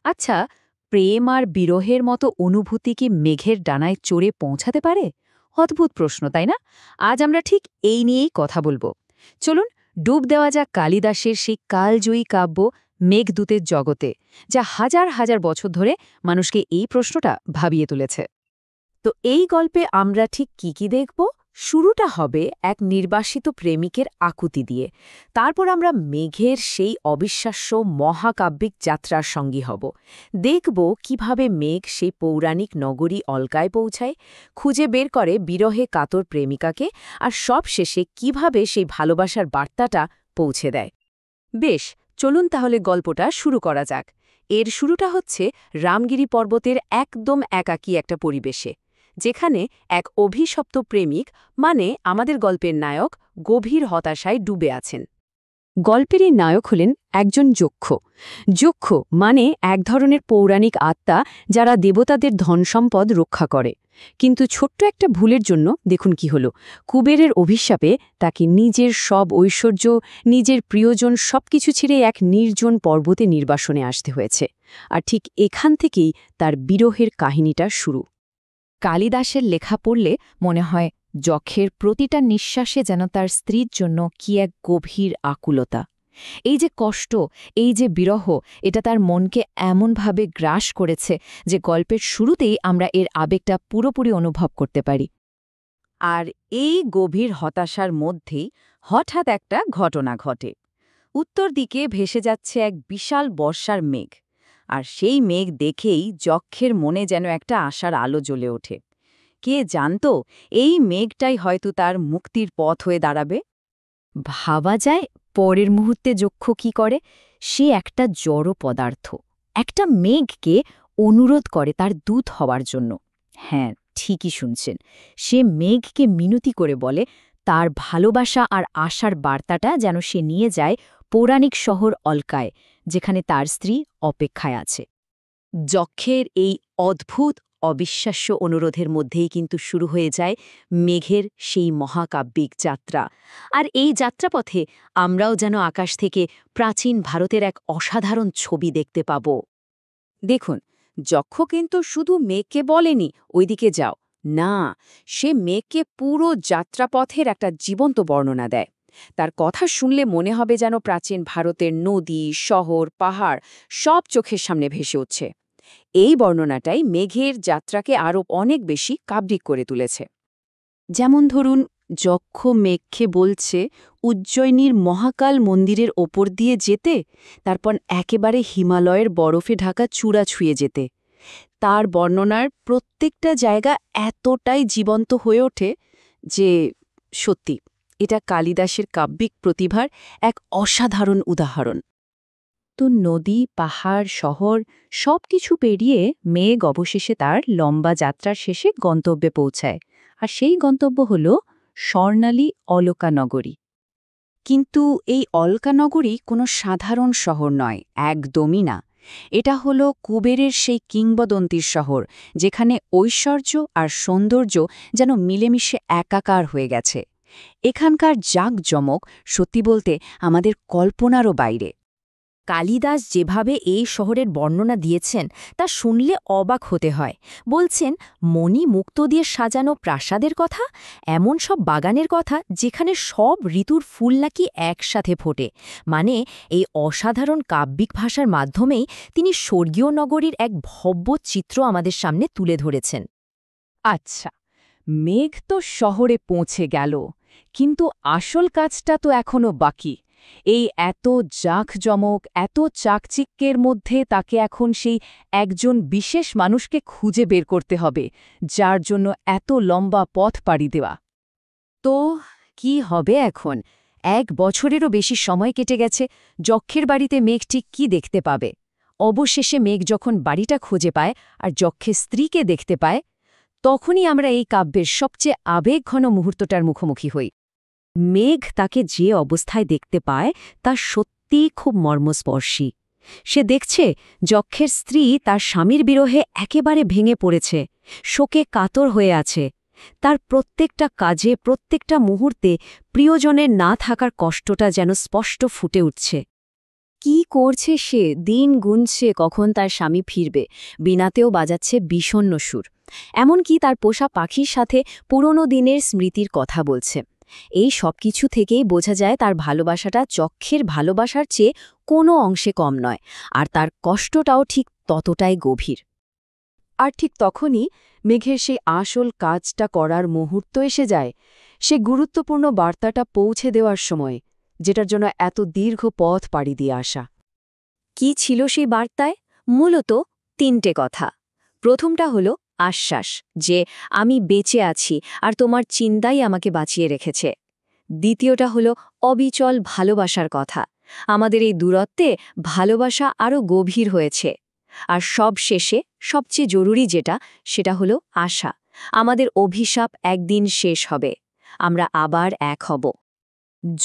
আচ্ছা, প্রেম আর বিরহের মতো অনুভূতি কি মেঘের ডানায় চড়ে পৌঁছাতে পারে? অদ্ভুত প্রশ্ন, তাই না? আজ আমরা ঠিক এই নিয়েই কথা বলবো। চলুন ডুব দেওয়া যাক কালিদাসের সেই কালজয়ী কাব্য মেঘদূতের জগতে, যা হাজার হাজার বছর ধরে মানুষকে এই প্রশ্নটা ভাবিয়ে তুলেছে। তো এই গল্পে আমরা ঠিক কি দেখব? শুরুটা হবে এক নির্বাসিত প্রেমিকের আকুতি দিয়ে। তারপর আমরা মেঘের সেই অবিশ্বাস্য মহাকাব্যিক যাত্রার সঙ্গী হব। দেখব কিভাবে মেঘ সেই পৌরাণিক নগরী অলকায় পৌঁছায়, খুঁজে বের করে বিরহে কাতর প্রেমিকাকে, আর সব শেষে কিভাবে সেই ভালোবাসার বার্তাটা পৌঁছে দেয়। বেশ, চলুন তাহলে গল্পটা শুরু করা যাক। এর শুরুটা হচ্ছে রামগিরি পর্বতের একদম একাকী একটা পরিবেশে, যেখানে এক অভিশপ্ত প্রেমিক, মানে আমাদের গল্পের নায়ক, গভীর হতাশায় ডুবে আছেন। গল্পের এই নায়ক হলেন একজন যক্ষ। যক্ষ মানে এক ধরনের পৌরাণিক আত্মা, যারা দেবতাদের ধনসম্পদ রক্ষা করে। কিন্তু ছোট্ট একটা ভুলের জন্য দেখুন কি হলো। কুবেরের অভিশাপে তাকে নিজের সব ঐশ্বর্য, নিজের প্রিয়জন সবকিছু ছেড়ে এক নির্জন পর্বতে নির্বাসনে আসতে হয়েছে। আর ঠিক এখান থেকেই তার বিরহের কাহিনীটা শুরু। কালিদাসের লেখা পড়লে মনে হয় যক্ষের প্রতিটা নিঃশ্বাসে যেন তার স্ত্রীর জন্য কি এক গভীর আকুলতা। এই যে কষ্ট, এই যে বিরহ, এটা তার মনকে এমনভাবে গ্রাস করেছে যে গল্পের শুরুতেই আমরা এর আবেগটা পুরোপুরি অনুভব করতে পারি। আর এই গভীর হতাশার মধ্যেই হঠাৎ একটা ঘটনা ঘটে। উত্তর দিকে ভেসে যাচ্ছে এক বিশাল বর্ষার মেঘ। আর সেই মেঘ দেখেই যক্ষের মনে যেন একটা আশার আলো জ্বলে ওঠে। কে জানত এই মেঘটাই হয়তো তার মুক্তির পথ হয়ে দাঁড়াবে। ভাবা যায় পরের মুহূর্তে যক্ষ কি করে। সে একটা জড় পদার্থ, একটা মেঘকে অনুরোধ করে তার দূত হওয়ার জন্য। হ্যাঁ, ঠিকই শুনছেন। সে মেঘকে মিনতি করে বলে তার ভালোবাসা আর আশার বার্তাটা যেন সে নিয়ে যায় পৌরাণিক শহর অলকায়, যেখানে তার স্ত্রী অপেক্ষায় আছে। যক্ষের এই অদ্ভুত অবিশ্বাস্য অনুরোধের মধ্যেই কিন্তু শুরু হয়ে যায় মেঘের সেই মহাকাব্যিক যাত্রা। আর এই যাত্রাপথে আমরাও যেন আকাশ থেকে প্রাচীন ভারতের এক অসাধারণ ছবি দেখতে পাব। দেখুন, যক্ষ কিন্তু শুধু মেঘকে বলেনি ওইদিকে যাও, না, সে মেঘকে পুরো যাত্রাপথের একটা জীবন্ত বর্ণনা দেয়। তার কথা শুনলে মনে হবে যেন প্রাচীন ভারতের নদী, শহর, পাহাড় সব চোখের সামনে ভেসে উঠছে। এই বর্ণনাটাই মেঘের যাত্রাকে আরও অনেক বেশি কাব্যিক করে তুলেছে। যেমন ধরুন, যক্ষ মেঘকে বলছে উজ্জয়িনীর মহাকাল মন্দিরের ওপর দিয়ে যেতে, তারপর একেবারে হিমালয়ের বরফে ঢাকা চূড়া ছুঁয়ে যেতে। তার বর্ণনার প্রত্যেকটা জায়গা এতটাই জীবন্ত হয়ে ওঠে যে সত্যি এটা কালিদাসের কাব্যিক প্রতিভার এক অসাধারণ উদাহরণ। তো নদী, পাহাড়, শহর সবকিছু পেরিয়ে মেঘ অবশেষে তার লম্বা যাত্রার শেষে গন্তব্যে পৌঁছায়। আর সেই গন্তব্য হল স্বর্ণালী অলকা নগরী। কিন্তু এই অলকা নগরী কোনো সাধারণ শহর নয়, একদমই না। এটা হলো কুবেরের সেই কিংবদন্তির শহর, যেখানে ঐশ্বর্য আর সৌন্দর্য যেন মিলেমিশে একাকার হয়ে গেছে। এখানকার জাঁকজমক সত্যি বলতে আমাদের কল্পনারও বাইরে। কালিদাস যেভাবে এই শহরের বর্ণনা দিয়েছেন তা শুনলে অবাক হতে হয়। বলছেন মণি মুক্ত দিয়ে সাজানো প্রাসাদের কথা, এমন সব বাগানের কথা যেখানে সব ঋতুর ফুল নাকি একসাথে ফোটে। মানে এই অসাধারণ কাব্যিক ভাষার মাধ্যমেই তিনি স্বর্গীয় নগরীর এক ভব্য চিত্র আমাদের সামনে তুলে ধরেছেন। আচ্ছা, মেঘ তো শহরে পৌঁছে গেল, কিন্তু আসল কাজটা তো এখনো বাকি। এই এত জাঁকজমক, এত চাকচিক্যের মধ্যে তাকে এখন সেই একজন বিশেষ মানুষকে খুঁজে বের করতে হবে, যার জন্য এত লম্বা পথ পাড়ি দেওয়া। তো কি হবে এখন? 1 বছরেরও বেশি সময় কেটে গেছে। যক্ষের বাড়িতে মেঘ ঠিক কী দেখতে পাবে? অবশেষে মেঘ যখন বাড়িটা খুঁজে পায় আর যক্ষের স্ত্রীকে দেখতে পায়, তখনই আমরা এই কাব্যের সবচেয়ে আবেগঘন মুহূর্তটার মুখোমুখি হই। মেঘ তাকে যে অবস্থায় দেখতে পায় তা সত্যিই খুব মর্মস্পর্শী। সে দেখছে যক্ষের স্ত্রী তার স্বামীর বিরহে একেবারে ভেঙে পড়েছে, শোকে কাতর হয়ে আছে। তার প্রত্যেকটা কাজে, প্রত্যেকটা মুহূর্তে প্রিয়জনের না থাকার কষ্টটা যেন স্পষ্ট ফুটে উঠছে। কি করছে সে? দিন গুনছে কখন তার স্বামী ফিরবে, বিনাতেও বাজাচ্ছে বিষণ্ণ সুর। এমনকি তার পোষা পাখির সাথে পুরনো দিনের স্মৃতির কথা বলছে। এই সব কিছু থেকেই বোঝা যায় তার ভালোবাসাটা চক্ষের ভালোবাসার চেয়ে কোনো অংশে কম নয়, আর তার কষ্টটাও ঠিক ততটাই গভীর। আর ঠিক তখনই মেঘের সেই আসল কাজটা করার মুহূর্ত এসে যায়, সে গুরুত্বপূর্ণ বার্তাটা পৌঁছে দেওয়ার সময়, যেটার জন্য এত দীর্ঘ পথ পাড়ি দিয়ে আসা। কি ছিল সেই বার্তায়? মূলত 3টে কথা। প্রথমটা হলো আশ্বাস যে আমি বেঁচে আছি আর তোমার চিন্তাই আমাকে বাঁচিয়ে রেখেছে। দ্বিতীয়টা হলো অবিচল ভালোবাসার কথা, আমাদের এই দূরত্বে ভালোবাসা আরও গভীর হয়েছে। আর সব শেষে সবচেয়ে জরুরি যেটা, সেটা হলো আশা, আমাদের অভিশাপ একদিন শেষ হবে, আমরা আবার এক হব।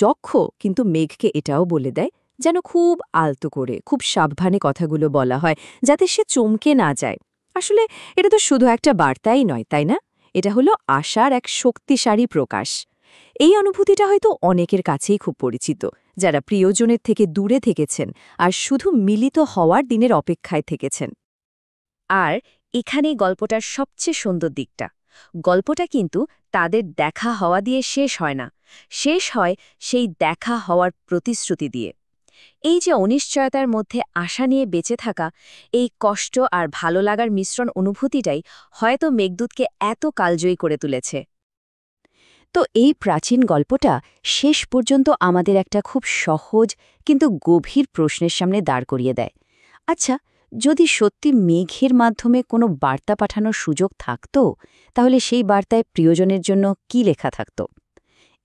যক্ষ কিন্তু মেঘকে এটাও বলে দেয় যেন খুব আলতো করে, খুব সাবধানে কথাগুলো বলা হয়, যাতে সে চমকে না যায়। আসলে এটা তো শুধু একটা বার্তাই নয়, তাই না? এটা হলো আশার এক শক্তিশালী প্রকাশ। এই অনুভূতিটা হয়তো অনেকের কাছেই খুব পরিচিত, যারা প্রিয়জনের থেকে দূরে থেকেছেন আর শুধু মিলিত হওয়ার দিনের অপেক্ষায় থেকেছেন। আর এখানেই গল্পটার সবচেয়ে সুন্দর দিকটা। গল্পটা কিন্তু তাদের দেখা হওয়া দিয়ে শেষ হয় না, শেষ হয় সেই দেখা হওয়ার প্রতিশ্রুতি দিয়ে। এই যে অনিশ্চয়তার মধ্যে আশা নিয়ে বেঁচে থাকা, এই কষ্ট আর ভালো লাগার মিশ্রণ অনুভূতিটাই হয়তো মেঘদূতকে এত কালজয়ী করে তুলেছে। তো এই প্রাচীন গল্পটা শেষ পর্যন্ত আমাদের একটা খুব সহজ কিন্তু গভীর প্রশ্নের সামনে দাঁড় করিয়ে দেয়। আচ্ছা, যদি সত্যি মেঘের মাধ্যমে কোনো বার্তা পাঠানোর সুযোগ থাকত, তাহলে সেই বার্তায় প্রিয়জনের জন্য কি লেখা থাকত?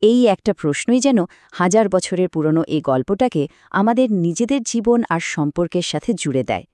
এই একটা প্রশ্নই যেন হাজার বছরের পুরনো এই গল্পটাকে আমাদের নিজেদের জীবন আর সম্পর্কের সাথে জুড়ে দেয়।